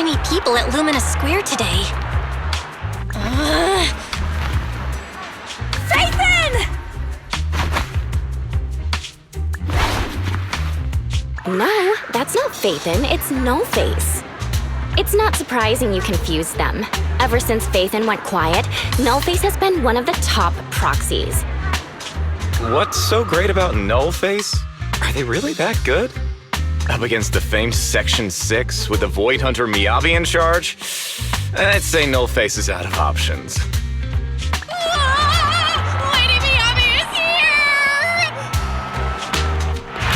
many people at Lumina Square today. Phaethon! No, that's not Phaethon, it's No-Face. It's not surprising you confused them. Ever since Phaethon went quiet, No-Face has been one of the top proxies. What's so great about Nullface? Are they really that good? Up against the famed Section 6 with the Void Hunter Miyabi in charge? I'd say Nullface is out of options. Lady Miyabi is here!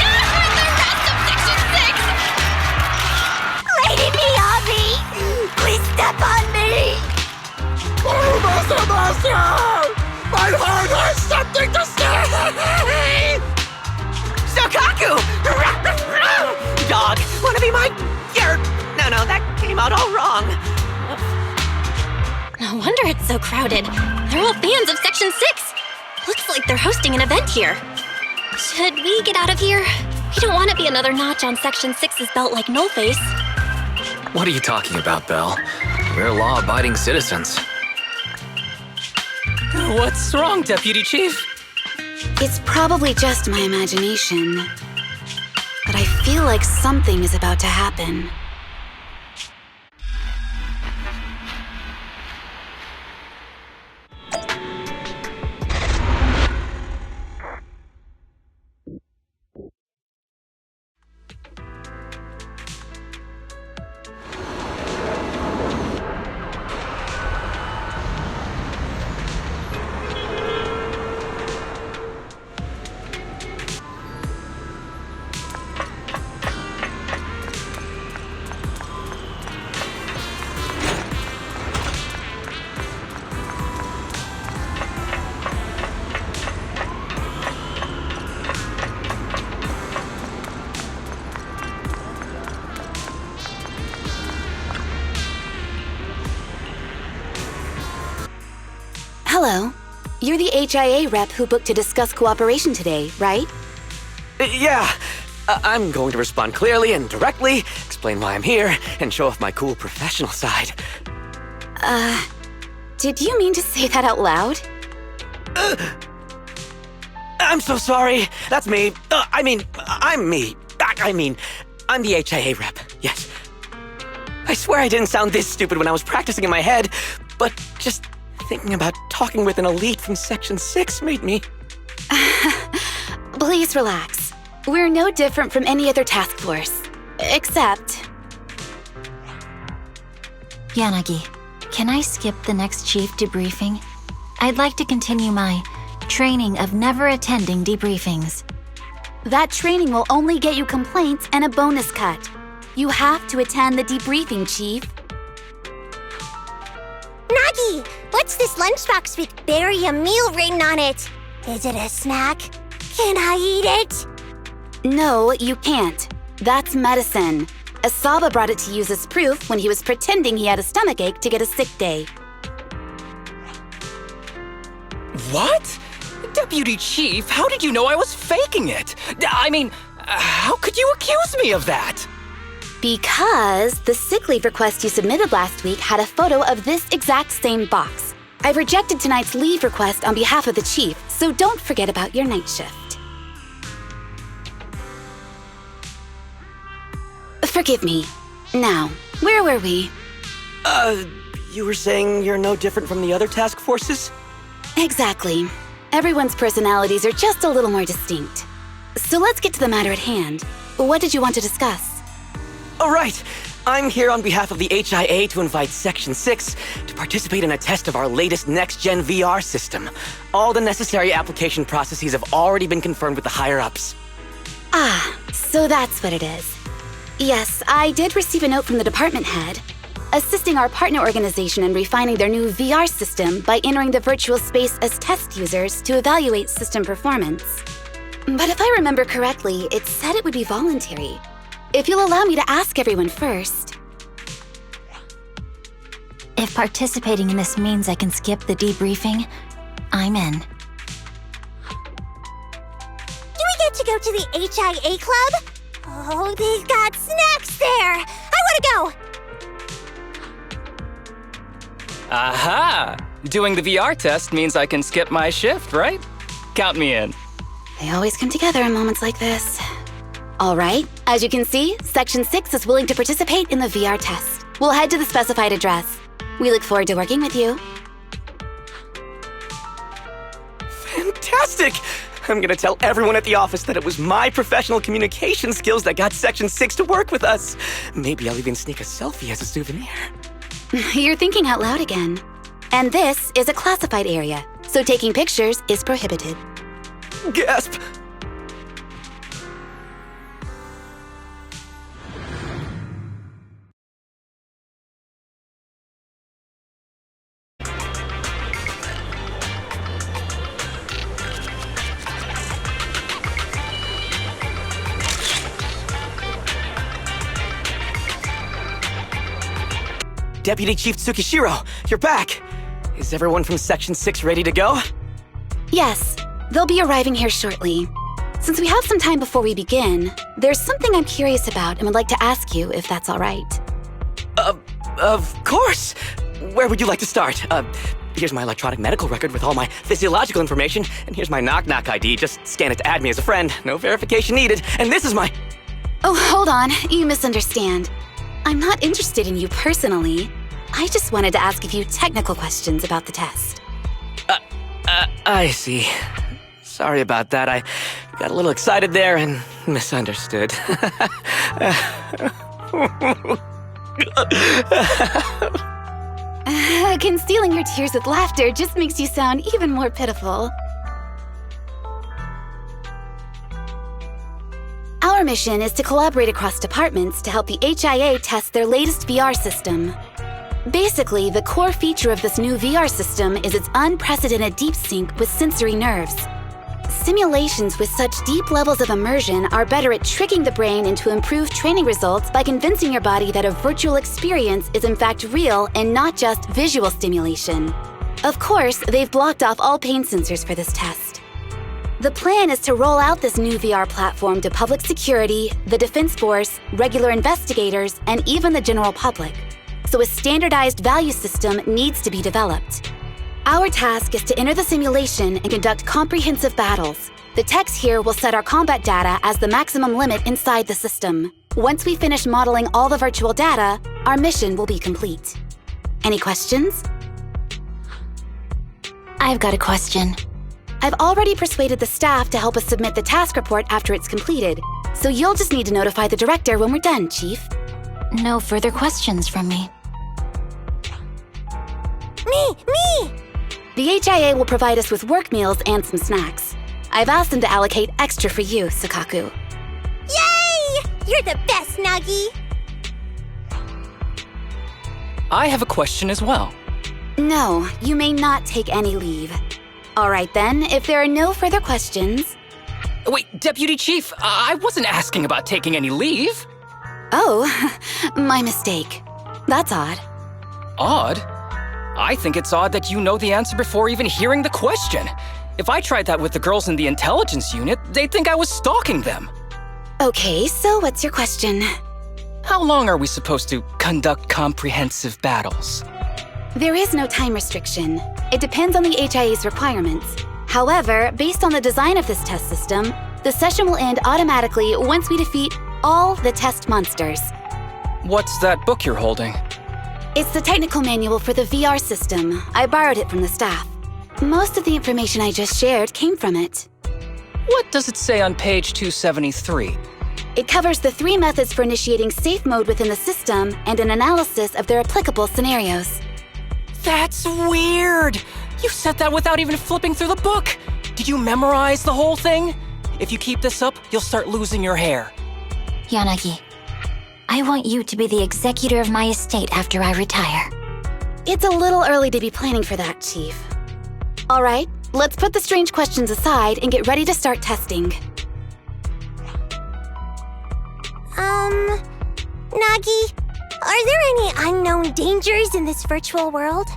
The rest of Section 6! Lady Miyabi! Please step on me! Oh, Master! My heart has something to say! Sokaku! Dog, wanna be my... No, that came out all wrong. No wonder it's so crowded. They're all fans of Section 6. Looks like they're hosting an event here. Should we get out of here? We don't want to be another notch on Section 6's belt like Nullface. What are you talking about, Belle? We're law-abiding citizens. What's wrong, Deputy Chief? It's probably just my imagination, but I feel like something is about to happen. Hello. You're the HIA rep who booked to discuss cooperation today, right? Yeah. I'm going to respond clearly and directly, explain why I'm here, and show off my cool professional side. Did you mean to say that out loud? I'm so sorry. That's me. I'm me. I'm the HIA rep. Yes. I swear I didn't sound this stupid when I was practicing in my head, but just thinking about talking with an elite from Section 6 made me... Please relax. We're no different from any other task force. Except... Yanagi, can I skip the next chief debriefing? I'd like to continue my training of never attending debriefings. That training will only get you complaints and a bonus cut. You have to attend the debriefing, Chief. Nagi, what's this lunchbox with berry a meal written on it? Is it a snack? Can I eat it? No, you can't. That's medicine. Asaba brought it to use as proof when he was pretending he had a stomachache to get a sick day. What? Deputy Chief, how did you know I was faking it? I mean, how could you accuse me of that? Because the sick leave request you submitted last week had a photo of this exact same box. I've rejected tonight's leave request on behalf of the Chief, so don't forget about your night shift. Forgive me. Now, where were we? You were saying you're no different from the other task forces? Exactly. Everyone's personalities are just a little more distinct. So let's get to the matter at hand. What did you want to discuss? All right. I'm here on behalf of the HIA to invite Section 6 to participate in a test of our latest next-gen VR system. All the necessary application processes have already been confirmed with the higher-ups. Ah, so that's what it is. Yes, I did receive a note from the department head, assisting our partner organization in refining their new VR system by entering the virtual space as test users to evaluate system performance. But if I remember correctly, it said it would be voluntary. If you'll allow me to ask everyone first. If participating in this means I can skip the debriefing, I'm in. Do we get to go to the HIA club? Oh, they've got snacks there! I wanna go! Aha! Doing the VR test means I can skip my shift, right? Count me in. They always come together in moments like this. All right, as you can see, Section 6 is willing to participate in the VR test. We'll head to the specified address. We look forward to working with you. Fantastic! I'm gonna tell everyone at the office that it was my professional communication skills that got Section 6 to work with us. Maybe I'll even sneak a selfie as a souvenir. You're thinking out loud again. And this is a classified area, so taking pictures is prohibited. Gasp! Deputy Chief Tsukishiro, you're back! Is everyone from Section 6 ready to go? Yes, they'll be arriving here shortly. Since we have some time before we begin, there's something I'm curious about and would like to ask you if that's all right. Of course! Where would you like to start? Here's my electronic medical record with all my physiological information, and here's my knock-knock ID. Just scan it to add me as a friend. No verification needed. And this is my... Oh, hold on. You misunderstand. I'm not interested in you personally. I just wanted to ask a few technical questions about the test. I see. Sorry about that. I got a little excited there and misunderstood. Concealing your tears with laughter just makes you sound even more pitiful. Our mission is to collaborate across departments to help the HIA test their latest VR system. Basically, the core feature of this new VR system is its unprecedented deep sync with sensory nerves. Simulations with such deep levels of immersion are better at tricking the brain into improved training results by convincing your body that a virtual experience is in fact real and not just visual stimulation. Of course, they've blocked off all pain sensors for this test. The plan is to roll out this new VR platform to public security, the defense force, regular investigators, and even the general public. So a standardized value system needs to be developed. Our task is to enter the simulation and conduct comprehensive battles. The techs here will set our combat data as the maximum limit inside the system. Once we finish modeling all the virtual data, our mission will be complete. Any questions? I've got a question. I've already persuaded the staff to help us submit the task report after it's completed, so you'll just need to notify the director when we're done, Chief. No further questions from me. Me! The HIA will provide us with work meals and some snacks. I've asked them to allocate extra for you, Sakaku. Yay! You're the best, Nagi! I have a question as well. No, you may not take any leave. All right then, if there are no further questions... Wait, Deputy Chief, I wasn't asking about taking any leave. Oh, my mistake. That's odd. Odd? I think it's odd that you know the answer before even hearing the question. If I tried that with the girls in the intelligence unit, they'd think I was stalking them. Okay, so what's your question? How long are we supposed to conduct comprehensive battles? There is no time restriction. It depends on the HIA's requirements. However, based on the design of this test system, the session will end automatically once we defeat all the test monsters. What's that book you're holding? It's the technical manual for the VR system. I borrowed it from the staff. Most of the information I just shared came from it. What does it say on page 273? It covers the 3 methods for initiating safe mode within the system and an analysis of their applicable scenarios. That's weird! You said that without even flipping through the book! Did you memorize the whole thing? If you keep this up, you'll start losing your hair. Yanagi, I want you to be the executor of my estate after I retire. It's a little early to be planning for that, Chief. All right, let's put the strange questions aside and get ready to start testing. Nagi, are there any unknown dangers in this virtual world?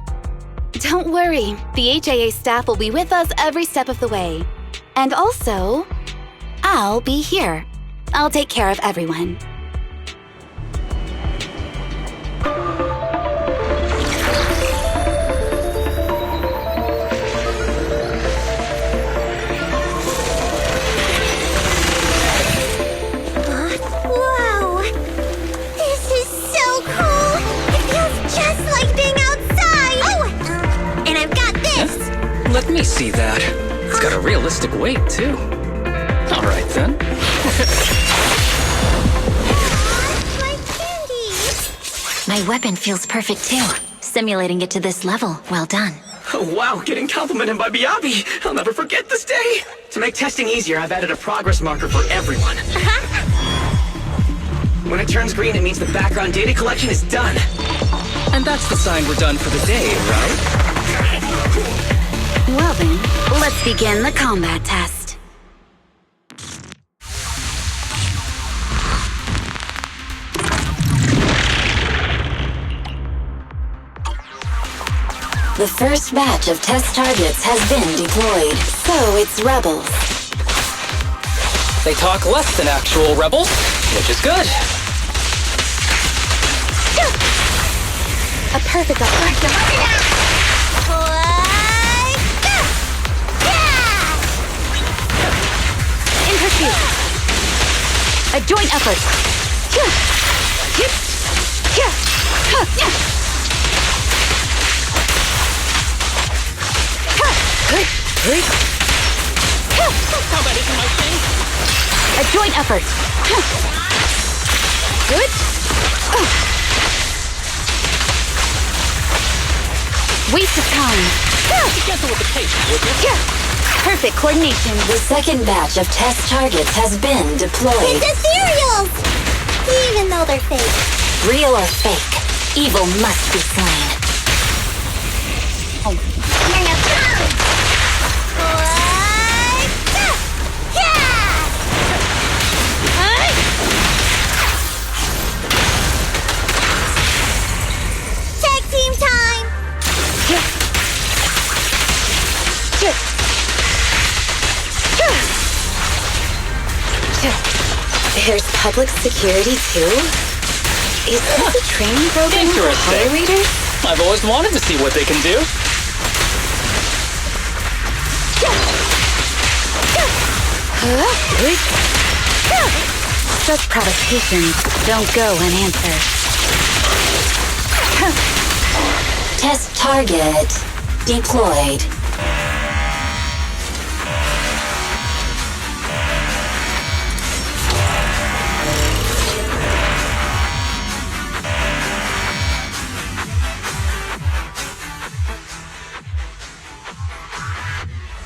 Don't worry, the HIA staff will be with us every step of the way. And also, I'll be here. I'll take care of everyone. see that. It's got a realistic weight, too. Alright then. My candy! My weapon feels perfect too. Simulating it to this level, well done. Oh, wow, getting complimented by Miyabi. I'll never forget this day. To make testing easier, I've added a progress marker for everyone. When it turns green, it means the background data collection is done. And that's the sign we're done for the day, right? Well then, let's begin the combat test. The first batch of test targets has been deployed. So it's rebels. They talk less than actual rebels, which is good. A perfect opportunity. In pursuit. A joint effort. Combat isn't my thing. A joint effort. Good. Waste of time. Gentle with the pace, would you? Perfect coordination. The second batch of test targets has been deployed. The cereals! Even though they're fake. Real or fake, evil must be slain. Tag team time! There's public security too? Is this a training program for color readers? I've always wanted to see what they can do. Such provocations don't go unanswered. Test target deployed.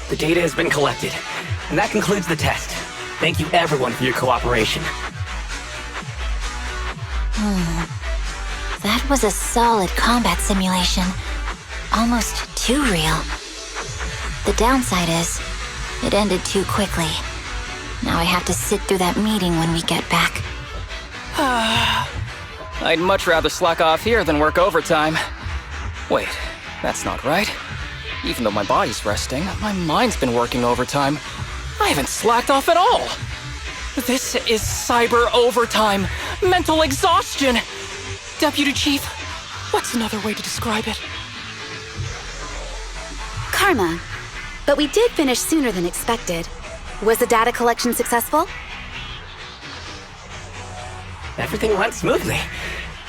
The data has been collected, and that concludes the test. Thank you everyone for your cooperation. That was a solid combat simulation. Almost too real. The downside is, it ended too quickly. Now I have to sit through that meeting when we get back. I'd much rather slack off here than work overtime. Wait, that's not right. Even though my body's resting, my mind's been working overtime. I haven't slacked off at all. This is cyber overtime. Mental exhaustion. Deputy Chief, what's another way to describe it? Karma. But we did finish sooner than expected. Was the data collection successful? Everything went smoothly.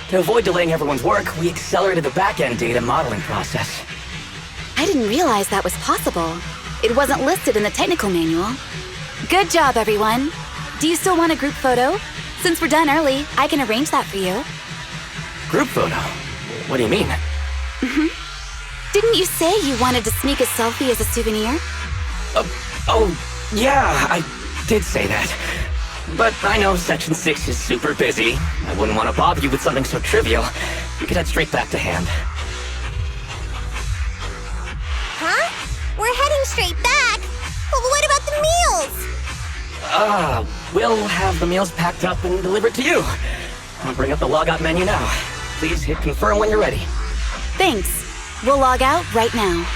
To avoid delaying everyone's work, we accelerated the back-end data modeling process. I didn't realize that was possible. It wasn't listed in the technical manual. Good job, everyone. Do you still want a group photo? Since we're done early, I can arrange that for you. Group photo? What do you mean? Didn't you say you wanted to sneak a selfie as a souvenir? Yeah, I did say that. But I know Section 6 is super busy. I wouldn't want to bother you with something so trivial. We could head straight back to hand. Huh? We're heading straight back? Well, what about the meals? We'll have the meals packed up and delivered to you. I'll bring up the logout menu now. Please hit confirm when you're ready. Thanks. We'll log out right now.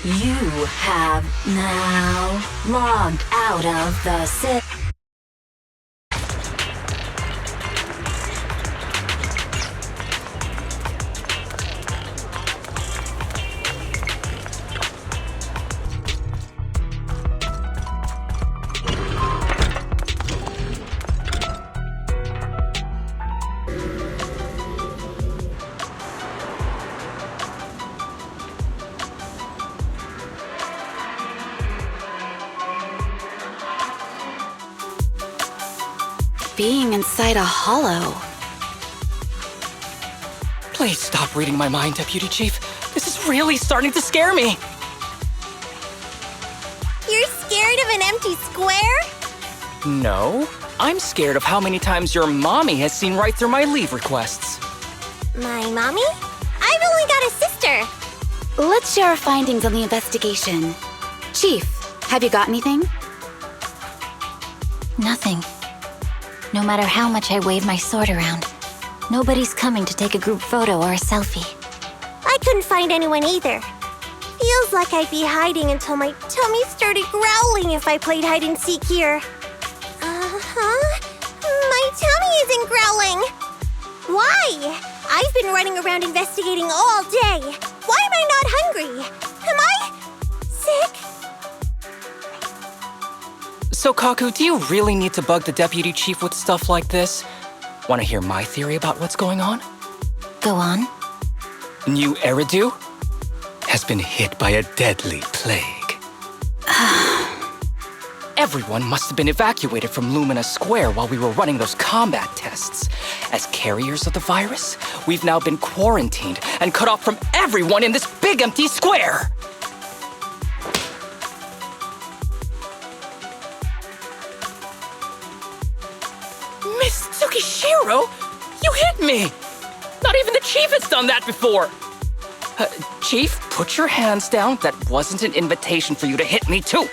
You have now logged out of the system. being inside a hollow. Please stop reading my mind, Deputy Chief. This is really starting to scare me. You're scared of an empty square? No, I'm scared of how many times your mommy has seen right through my leave requests. My mommy? I've only got a sister. Let's share our findings on the investigation. Chief, have you got anything? Nothing. No matter how much I wave my sword around, nobody's coming to take a group photo or a selfie. I couldn't find anyone either. Feels like I'd be hiding until my tummy started growling if I played hide and seek here. My tummy isn't growling. Why? I've been running around investigating all day. Why am I not hungry? Am I sick? So, Kaku, do you really need to bug the Deputy Chief with stuff like this? Want to hear my theory about what's going on? Go on. New Eridu has been hit by a deadly plague. Everyone must have been evacuated from Lumina Square while we were running those combat tests. As carriers of the virus, we've now been quarantined and cut off from everyone in this big empty square. Miss Tsukishiro, you hit me! Not even the Chief has done that before! Chief, put your hands down. That wasn't an invitation for you to hit me, too.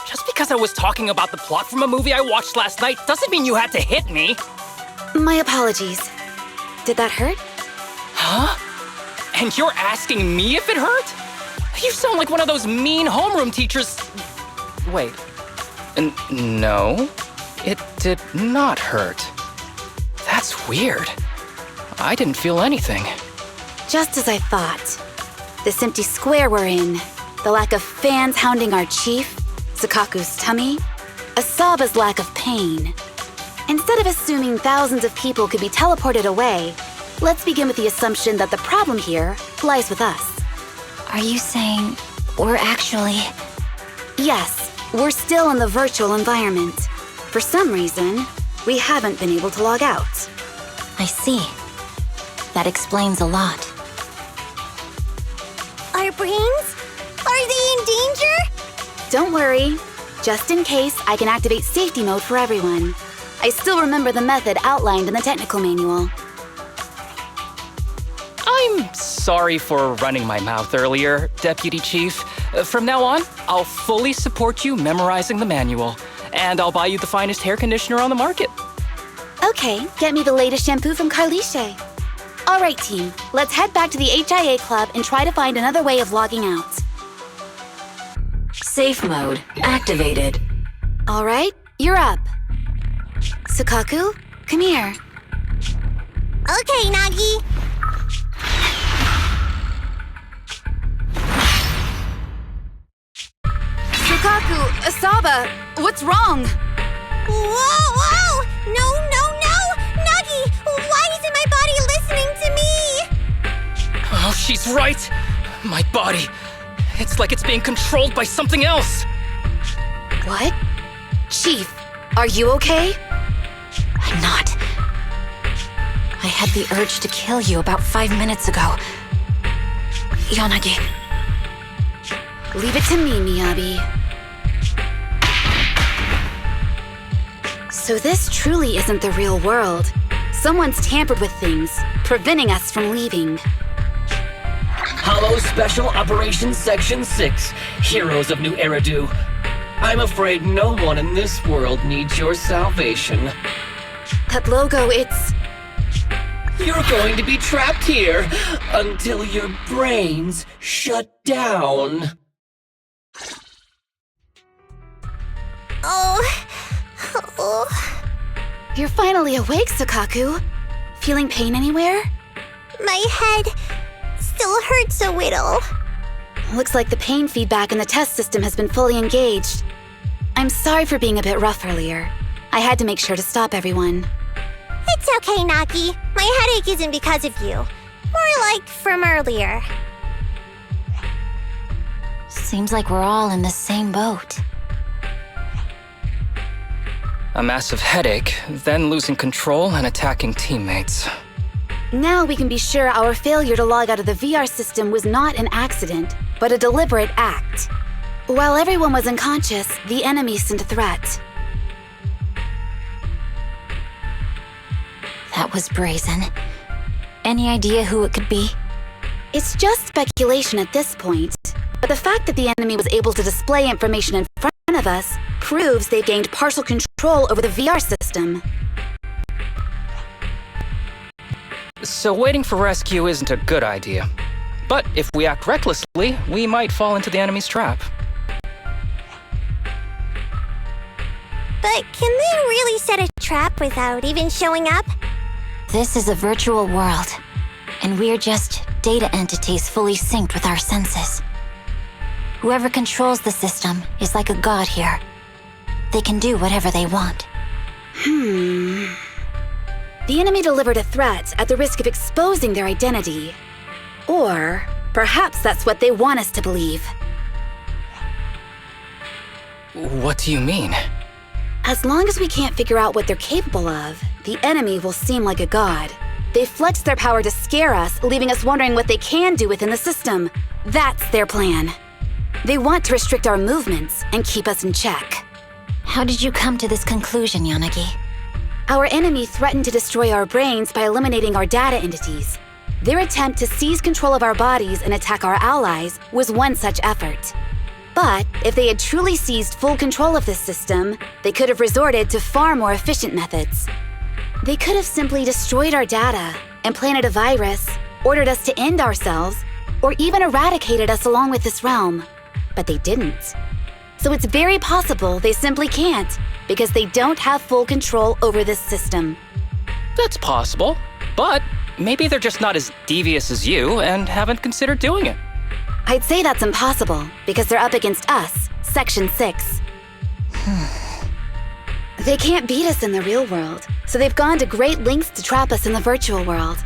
Just because I was talking about the plot from a movie I watched last night doesn't mean you had to hit me. My apologies. Did that hurt? Huh? And you're asking me if it hurt? You sound like one of those mean homeroom teachers. Wait. No, it did not hurt. That's weird. I didn't feel anything. Just as I thought. This empty square we're in, the lack of fans hounding our chief, Sakaku's tummy, Asaba's lack of pain. Instead of assuming thousands of people could be teleported away, let's begin with the assumption that the problem here lies with us. Are you saying we're actually... Yes, we're still in the virtual environment. For some reason, we haven't been able to log out. I see. That explains a lot. Our brains? Are they in danger? Don't worry. Just in case, I can activate safety mode for everyone. I still remember the method outlined in the technical manual. I'm sorry for running my mouth earlier, Deputy Chief. From now on, I'll fully support you memorizing the manual, and I'll buy you the finest hair conditioner on the market. Okay, get me the latest shampoo from Carliche. All right, team, let's head back to the HIA Club and try to find another way of logging out. Safe mode activated. All right, you're up. Sakaku, come here. Okay, Nagi. Sakaku, Asaba, what's wrong? Whoa! No! Nagi, why isn't my body listening to me? Oh, she's right. My body. It's like it's being controlled by something else. What? Chief, are you okay? I'm not. I had the urge to kill you about 5 minutes ago. Yanagi. Leave it to me, Miyabi. So this truly isn't the real world. Someone's tampered with things, preventing us from leaving. Hollow Special Operations Section 6, Heroes of New Eridu. I'm afraid no one in this world needs your salvation. That logo, it's... You're going to be trapped here until your brains shut down. Oh. You're finally awake, Sakaku. Feeling pain anywhere? My head still hurts a little. Looks like the pain feedback in the test system has been fully engaged. I'm sorry for being a bit rough earlier. I had to make sure to stop everyone. It's okay, Nagi. My headache isn't because of you. More like from earlier. Seems like we're all in the same boat. a massive headache, then losing control and attacking teammates. Now we can be sure our failure to log out of the VR system was not an accident, but a deliberate act. While everyone was unconscious, the enemy sent a threat. That was brazen. Any idea who it could be? It's just speculation at this point, but the fact that the enemy was able to display information in front of us proves they've gained partial control over the VR system. So waiting for rescue isn't a good idea. But if we act recklessly, we might fall into the enemy's trap. But can they really set a trap without even showing up? This is a virtual world, and we're just data entities fully synced with our senses. Whoever controls the system is like a god here. They can do whatever they want. The enemy delivered a threat at the risk of exposing their identity. Or perhaps that's what they want us to believe. What do you mean? As long as we can't figure out what they're capable of, the enemy will seem like a god. They flex their power to scare us, leaving us wondering what they can do within the system. That's their plan. They want to restrict our movements and keep us in check. How did you come to this conclusion, Yanagi? Our enemy threatened to destroy our brains by eliminating our data entities. Their attempt to seize control of our bodies and attack our allies was one such effort. But if they had truly seized full control of this system, they could have resorted to far more efficient methods. They could have simply destroyed our data, implanted a virus, ordered us to end ourselves, or even eradicated us along with this realm. But they didn't. So it's very possible they simply can't, because they don't have full control over this system. That's possible, but maybe they're just not as devious as you and haven't considered doing it. I'd say that's impossible, because they're up against us, Section 6. They can't beat us in the real world, so they've gone to great lengths to trap us in the virtual world.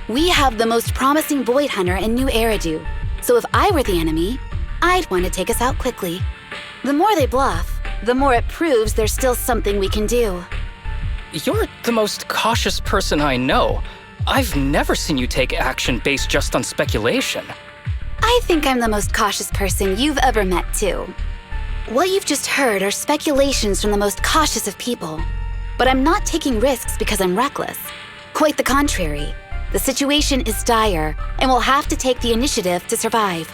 We have the most promising Void Hunter in New Eridu, so if I were the enemy, I'd want to take us out quickly. The more they bluff, the more it proves there's still something we can do. You're the most cautious person I know. I've never seen you take action based just on speculation. I think I'm the most cautious person you've ever met, too. What you've just heard are speculations from the most cautious of people. But I'm not taking risks because I'm reckless. Quite the contrary. The situation is dire, and we'll have to take the initiative to survive.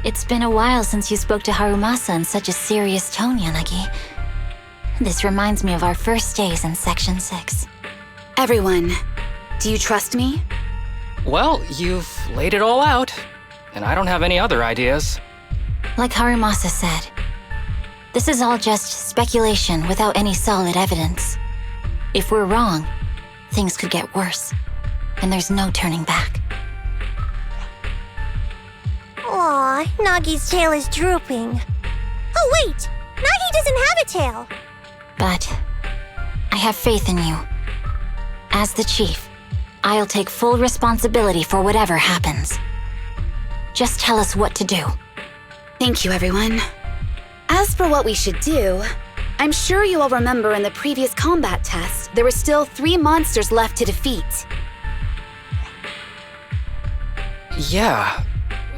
It's been a while since you spoke to Harumasa in such a serious tone, Yanagi. This reminds me of our first days in Section 6. Everyone, do you trust me? Well, you've laid it all out, and I don't have any other ideas. Like Harumasa said, this is all just speculation without any solid evidence. If we're wrong, things could get worse, and there's no turning back. Aw, Nagi's tail is drooping. Oh wait! Nagi doesn't have a tail! But I have faith in you. As the chief, I'll take full responsibility for whatever happens. Just tell us what to do. Thank you, everyone. As for what we should do, I'm sure you all remember in the previous combat test, there were still 3 monsters left to defeat. Yeah.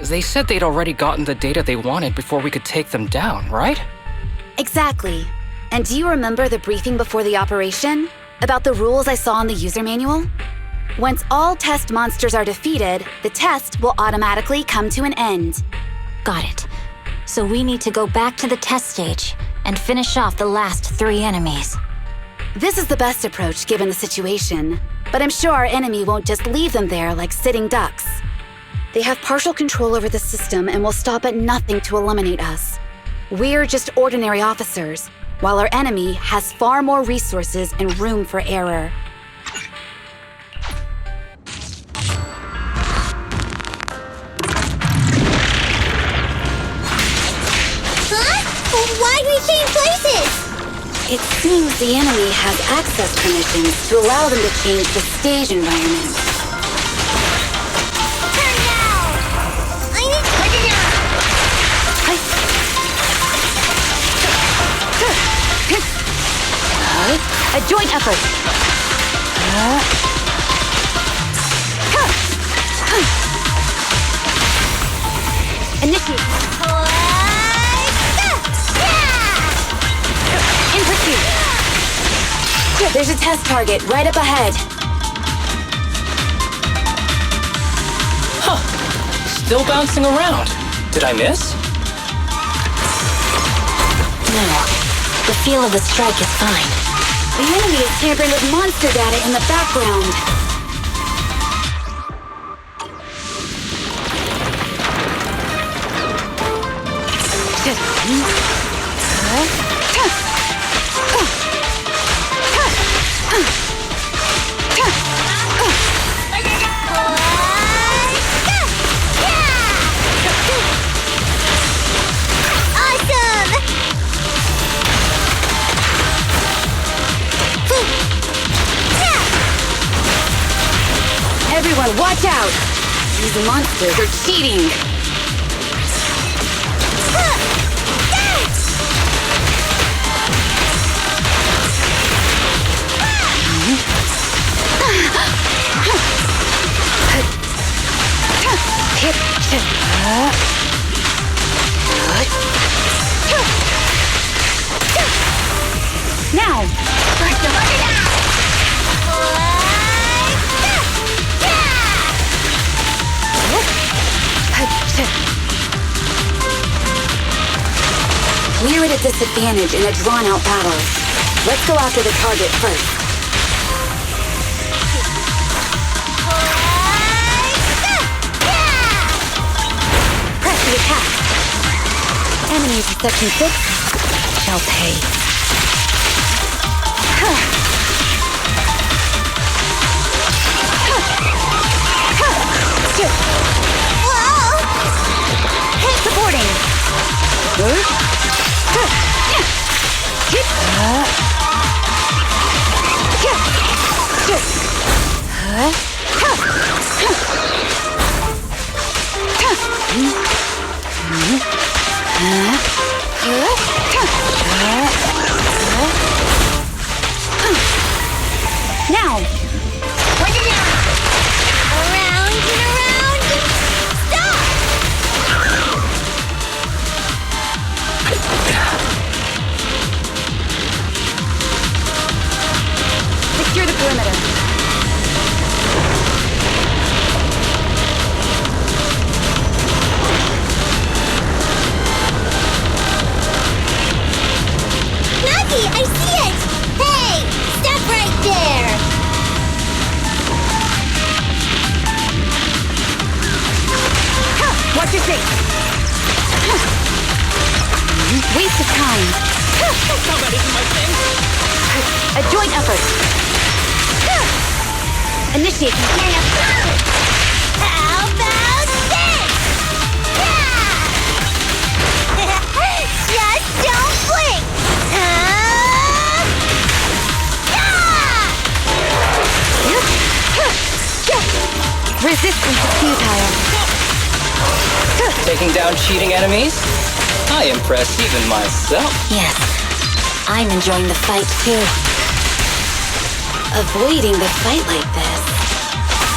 They said they'd already gotten the data they wanted before we could take them down, right? Exactly. And do you remember the briefing before the operation? About the rules I saw in the user manual? Once all test monsters are defeated, the test will automatically come to an end. Got it. So we need to go back to the test stage and finish off the last 3 enemies. This is the best approach given the situation, but I'm sure our enemy won't just leave them there like sitting ducks. They have partial control over the system and will stop at nothing to eliminate us. We're just ordinary officers, while our enemy has far more resources and room for error. Huh? Why'd we change places? It seems the enemy has access permissions to allow them to change the stage environment. Turn now! I need... A joint effort. Initiate. In pursuit. There's a test target right up ahead. Huh. Still bouncing around. Did I miss? No. The feel of the strike is fine. The enemy is tampering with monster data in the background. Everyone, watch out! These monsters are cheating! Now! We're at a disadvantage in a drawn-out battle. Let's go after the target first. Press the attack. Enemies in Section 6 shall pay. Supporting. Now. Around and around. Stop! Secure the perimeter. Nagi, I see it! Hey! Stop right there! Watch your face. Waste of time. A joint effort. Initiate. How about this? Just don't blink! Resistance is futile. Taking down cheating enemies? I impress even myself. Yes. I'm enjoying the fight too. Avoiding the fight like this.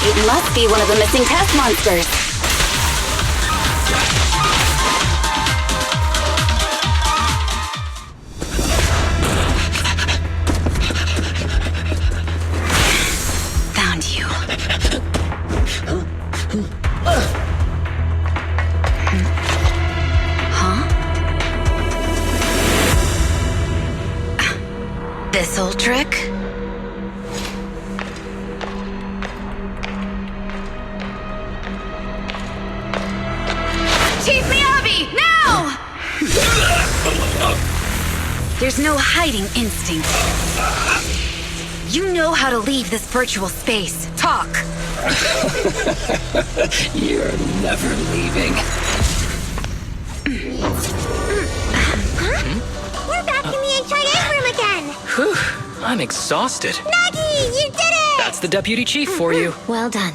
It must be one of the missing test monsters. Found you. Huh? This old trick? Chief Miyabi, now! There's no hiding instinct. You know how to leave this virtual space. Talk! You're never leaving. We're back in the HIA room again! Whew, I'm exhausted. Nagi, you did it! That's the deputy chief for you. Well done.